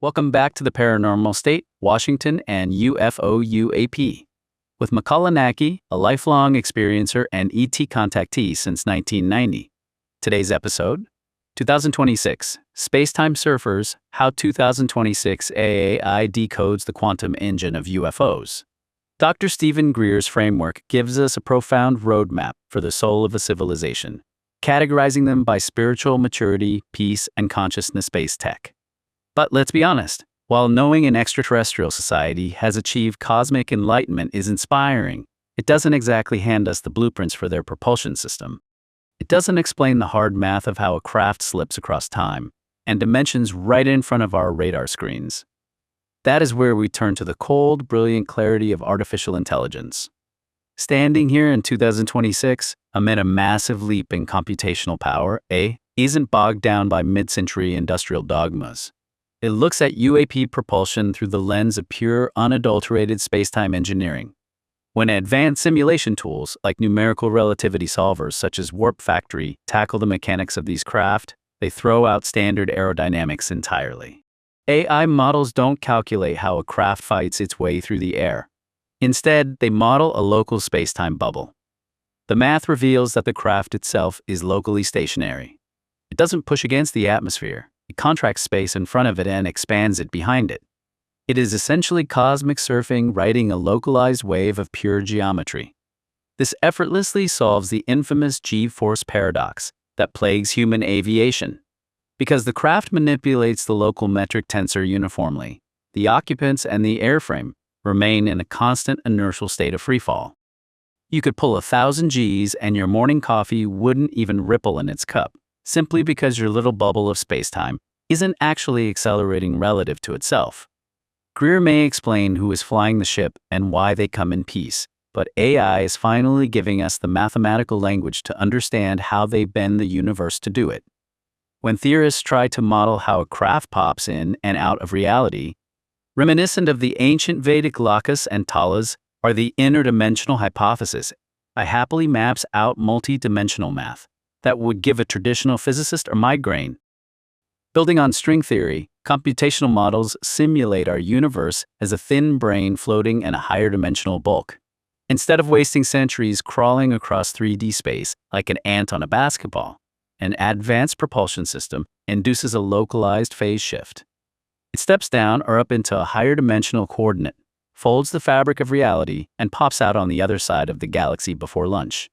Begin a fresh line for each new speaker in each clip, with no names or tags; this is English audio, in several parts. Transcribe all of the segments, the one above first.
Welcome back to the Paranormal State, Washington, and UFO UAP. With Makāula Nakae, a lifelong experiencer and ET contactee since 1990. Today's episode, 2026, Spacetime Surfers, How 2026 AI Decodes the Quantum Engine of UFOs. Dr. Stephen Greer's framework gives us a profound roadmap for the soul of a civilization, categorizing them by spiritual maturity, peace, and consciousness-based tech. But let's be honest, while knowing an extraterrestrial society has achieved cosmic enlightenment is inspiring, it doesn't exactly hand us the blueprints for their propulsion system. It doesn't explain the hard math of how a craft slips across time and dimensions right in front of our radar screens. That is where we turn to the cold, brilliant clarity of artificial intelligence. Standing here in 2026, amid a massive leap in computational power, AI isn't bogged down by mid-century industrial dogmas. It looks at UAP propulsion through the lens of pure, unadulterated spacetime engineering. When advanced simulation tools like numerical relativity solvers such as WarpFactory tackle the mechanics of these craft, they throw out standard aerodynamics entirely. AI models don't calculate how a craft fights its way through the air. Instead, they model a local spacetime bubble. The math reveals that the craft itself is locally stationary. It doesn't push against the atmosphere. It contracts space in front of it and expands it behind it. It is essentially cosmic surfing riding a localized wave of pure geometry. This effortlessly solves the infamous G-force paradox that plagues human aviation. Because the craft manipulates the local metric tensor uniformly, the occupants and the airframe remain in a constant inertial state of freefall. You could pull 1,000 Gs and your morning coffee wouldn't even ripple in its cup, simply because your little bubble of spacetime isn't actually accelerating relative to itself. Greer may explain who is flying the ship and why they come in peace, but AI is finally giving us the mathematical language to understand how they bend the universe to do it. When theorists try to model how a craft pops in and out of reality, reminiscent of the ancient Vedic lokas and talas are the interdimensional hypothesis, it happily maps out multi-dimensional math that would give a traditional physicist a migraine. Building on string theory, computational models simulate our universe as a thin brain floating in a higher dimensional bulk. Instead of wasting centuries crawling across 3D space like an ant on a basketball, an advanced propulsion system induces a localized phase shift. It steps down or up into a higher dimensional coordinate, folds the fabric of reality, and pops out on the other side of the galaxy before lunch.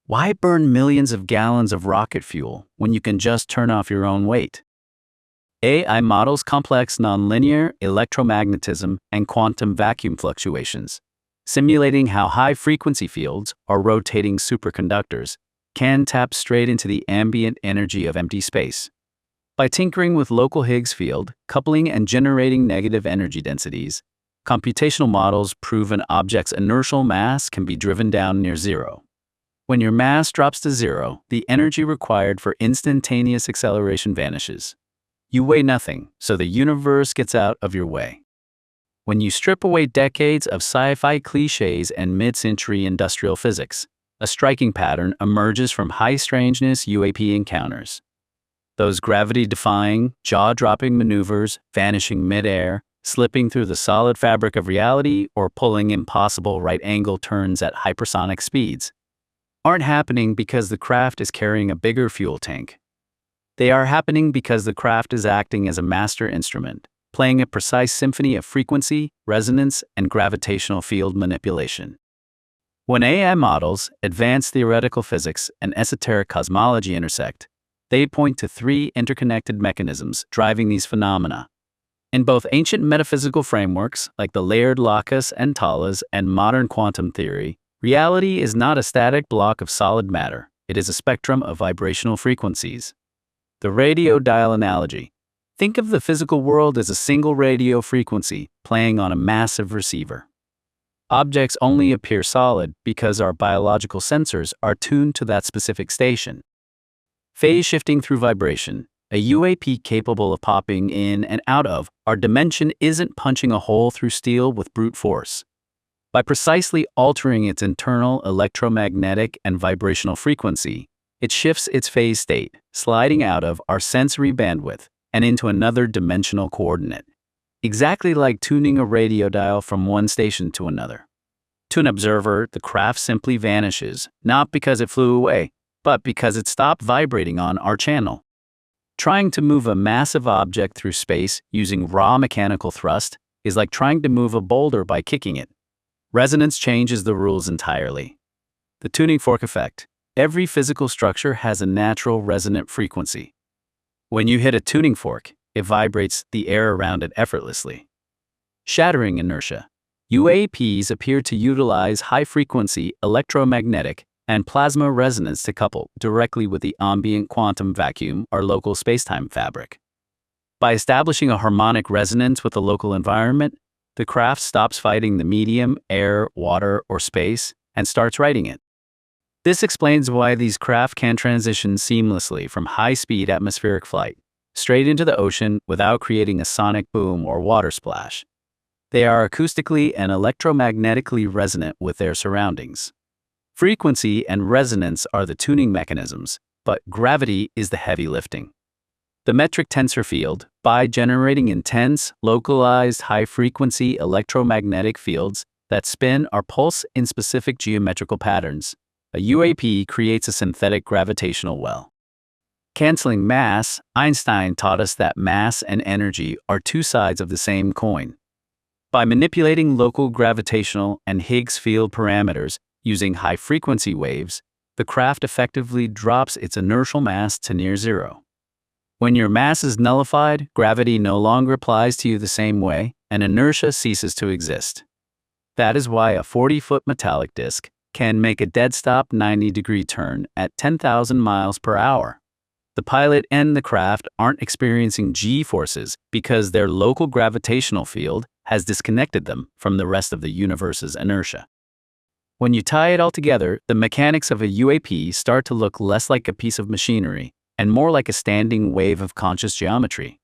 Why burn millions of gallons of rocket fuel when you can just turn off your own weight? AI models complex nonlinear electromagnetism and quantum vacuum fluctuations, simulating how high-frequency fields, or rotating superconductors, can tap straight into the ambient energy of empty space. By tinkering with local Higgs field, coupling and generating negative energy densities, computational models prove an object's inertial mass can be driven down near zero. When your mass drops to zero, the energy required for instantaneous acceleration vanishes. You weigh nothing, so the universe gets out of your way. When you strip away decades of sci-fi cliches and mid-century industrial physics, a striking pattern emerges from high-strangeness UAP encounters. Those gravity-defying, jaw-dropping maneuvers, vanishing mid-air, slipping through the solid fabric of reality, or pulling impossible right-angle turns at hypersonic speeds, aren't happening because the craft is carrying a bigger fuel tank. They are happening because the craft is acting as a master instrument, playing a precise symphony of frequency, resonance, and gravitational field manipulation. When AI models, advanced theoretical physics, and esoteric cosmology intersect, they point to three interconnected mechanisms driving these phenomena. In both ancient metaphysical frameworks, like the layered lokas and talas and modern quantum theory, reality is not a static block of solid matter, it is a spectrum of vibrational frequencies. The radio dial analogy. Think of the physical world as a single radio frequency playing on a massive receiver. Objects only appear solid because our biological sensors are tuned to that specific station. Phase shifting through vibration. A UAP capable of popping in and out of our dimension isn't punching a hole through steel with brute force. By precisely altering its internal electromagnetic and vibrational frequency, it shifts its phase state, sliding out of our sensory bandwidth and into another dimensional coordinate, exactly like tuning a radio dial from one station to another. To an observer, the craft simply vanishes, not because it flew away, but because it stopped vibrating on our channel. Trying to move a massive object through space using raw mechanical thrust is like trying to move a boulder by kicking it. Resonance changes the rules entirely. The tuning fork effect. Every physical structure has a natural resonant frequency. When you hit a tuning fork, it vibrates the air around it effortlessly. Shattering inertia. UAPs appear to utilize high-frequency electromagnetic and plasma resonance to couple directly with the ambient quantum vacuum or local spacetime fabric. By establishing a harmonic resonance with the local environment, the craft stops fighting the medium, air, water, or space, and starts writing it. This explains why these craft can transition seamlessly from high-speed atmospheric flight straight into the ocean without creating a sonic boom or water splash. They are acoustically and electromagnetically resonant with their surroundings. Frequency and resonance are the tuning mechanisms, but gravity is the heavy lifting. The metric tensor field, by generating intense, localized, high-frequency electromagnetic fields that spin or pulse in specific geometrical patterns, a UAP creates a synthetic gravitational well. Canceling mass, Einstein taught us that mass and energy are two sides of the same coin. By manipulating local gravitational and Higgs field parameters using high-frequency waves, the craft effectively drops its inertial mass to near zero. When your mass is nullified, gravity no longer applies to you the same way, and inertia ceases to exist. That is why a 40-foot metallic disc can make a dead-stop 90-degree turn at 10,000 miles per hour. The pilot and the craft aren't experiencing G-forces because their local gravitational field has disconnected them from the rest of the universe's inertia. When you tie it all together, the mechanics of a UAP start to look less like a piece of machinery and more like a standing wave of conscious geometry.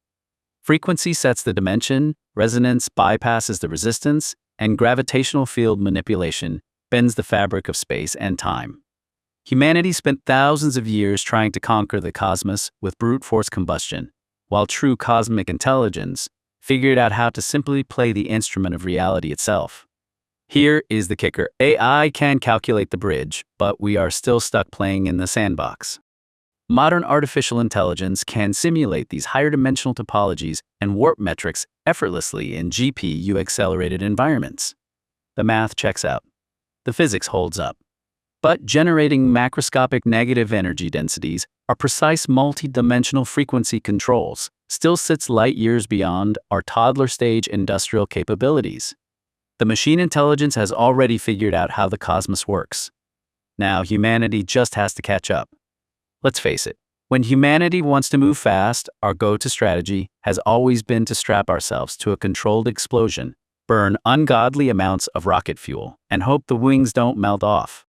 Frequency sets the dimension, resonance bypasses the resistance, and gravitational field manipulation bends the fabric of space and time. Humanity spent thousands of years trying to conquer the cosmos with brute force combustion, while true cosmic intelligence figured out how to simply play the instrument of reality itself. Here is the kicker. AI can calculate the bridge, but we are still stuck playing in the sandbox. Modern artificial intelligence can simulate these higher dimensional topologies and warp metrics effortlessly in GPU-accelerated environments. The math checks out. The physics holds up. But generating macroscopic negative energy densities or precise multi-dimensional frequency controls still sits light years beyond our toddler-stage industrial capabilities. The machine intelligence has already figured out how the cosmos works. Now humanity just has to catch up. Let's face it, when humanity wants to move fast, our go-to strategy has always been to strap ourselves to a controlled explosion, burn ungodly amounts of rocket fuel, and hope the wings don't melt off.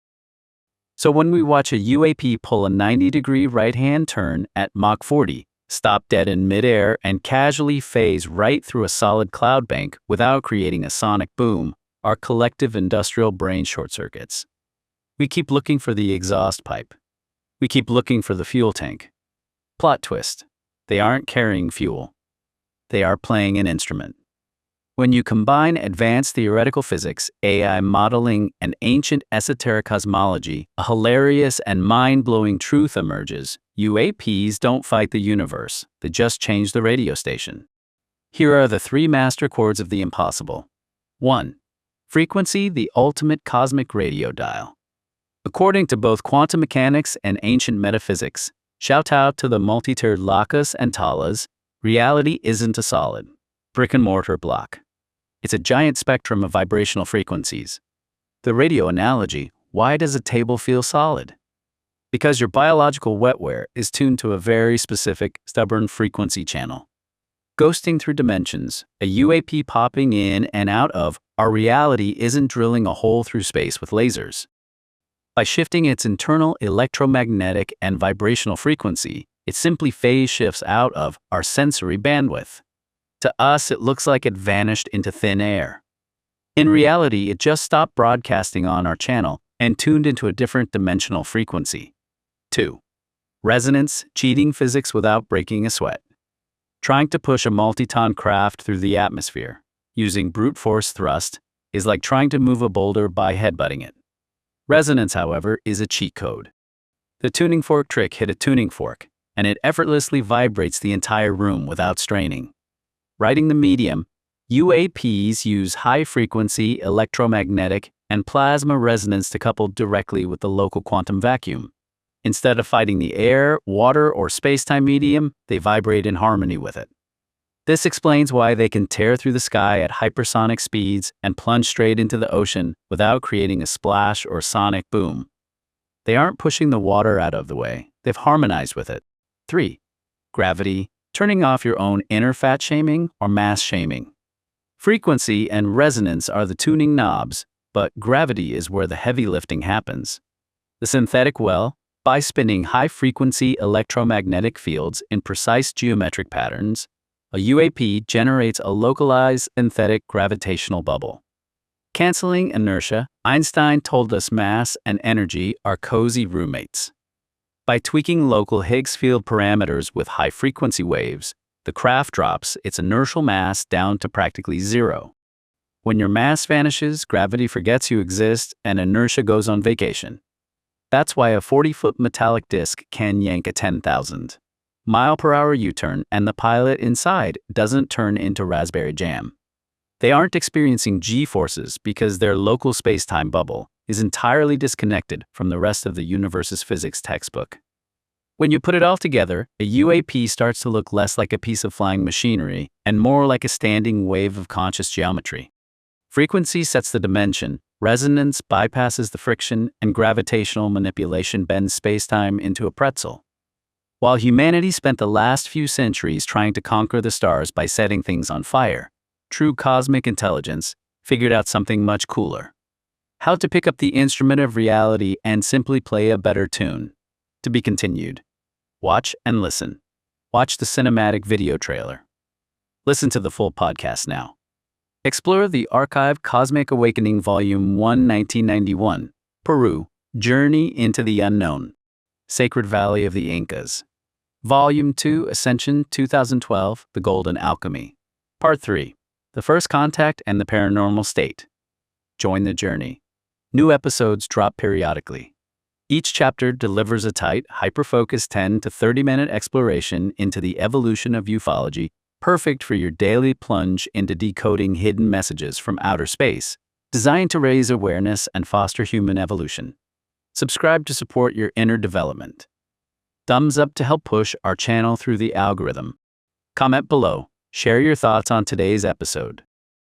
So when we watch a UAP pull a 90-degree right-hand turn at Mach 40, stop dead in midair, and casually phase right through a solid cloud bank without creating a sonic boom, our collective industrial brain short circuits. We keep looking for the exhaust pipe. We keep looking for the fuel tank. Plot twist. They aren't carrying fuel. They are playing an instrument. When you combine advanced theoretical physics, AI modeling, and ancient esoteric cosmology, a hilarious and mind-blowing truth emerges. UAPs don't fight the universe, they just change the radio station. Here are the three master chords of the impossible. 1. Frequency, the ultimate cosmic radio dial. According to both quantum mechanics and ancient metaphysics, shout out to the multi-tiered lakas and talas, reality isn't a solid, brick-and-mortar block. It's a giant spectrum of vibrational frequencies. The radio analogy, why does a table feel solid? Because your biological wetware is tuned to a very specific, stubborn frequency channel. Ghosting through dimensions, a UAP popping in and out of our reality isn't drilling a hole through space with lasers. By shifting its internal electromagnetic and vibrational frequency, it simply phase shifts out of our sensory bandwidth. To us, it looks like it vanished into thin air. In reality, it just stopped broadcasting on our channel and tuned into a different dimensional frequency. 2. Resonance, cheating physics without breaking a sweat. Trying to push a multi-ton craft through the atmosphere, using brute force thrust, is like trying to move a boulder by headbutting it. Resonance, however, is a cheat code. The tuning fork trick hit a tuning fork, and it effortlessly vibrates the entire room without straining. Riding the medium, UAPs use high-frequency electromagnetic and plasma resonance to couple directly with the local quantum vacuum. Instead of fighting the air, water, or space-time medium, they vibrate in harmony with it. This explains why they can tear through the sky at hypersonic speeds and plunge straight into the ocean without creating a splash or sonic boom. They aren't pushing the water out of the way, they've harmonized with it. 3. Gravity, turning off your own inner fat shaming or mass shaming. Frequency and resonance are the tuning knobs, but gravity is where the heavy lifting happens. The synthetic well, by spinning high-frequency electromagnetic fields in precise geometric patterns, a UAP generates a localized synthetic gravitational bubble. Canceling inertia, Einstein told us mass and energy are cozy roommates. By tweaking local Higgs field parameters with high-frequency waves, the craft drops its inertial mass down to practically zero. When your mass vanishes, gravity forgets you exist and inertia goes on vacation. That's why a 40-foot metallic disc can yank a 10,000-mile-per-hour U-turn and the pilot inside doesn't turn into raspberry jam. They aren't experiencing G-forces because their local space-time bubble is entirely disconnected from the rest of the universe's physics textbook. When you put it all together, a UAP starts to look less like a piece of flying machinery and more like a standing wave of conscious geometry. Frequency sets the dimension, resonance bypasses the friction, and gravitational manipulation bends space-time into a pretzel. While humanity spent the last few centuries trying to conquer the stars by setting things on fire, true cosmic intelligence figured out something much cooler. How to pick up the instrument of reality and simply play a better tune. To be continued. Watch and listen. Watch the cinematic video trailer. Listen to the full podcast now. Explore the archived Cosmic Awakening Volume 1, 1991, Peru, Journey into the Unknown, Sacred Valley of the Incas. Volume 2, Ascension 2012, The Golden Alchemy. Part 3, The First Contact and the Paranormal State. Join the journey. New episodes drop periodically. Each chapter delivers a tight, hyper-focused 10 to 30-minute exploration into the evolution of ufology, perfect for your daily plunge into decoding hidden messages from outer space, designed to raise awareness and foster human evolution. Subscribe to support your inner development. Thumbs up to help push our channel through the algorithm. Comment below. Share your thoughts on today's episode.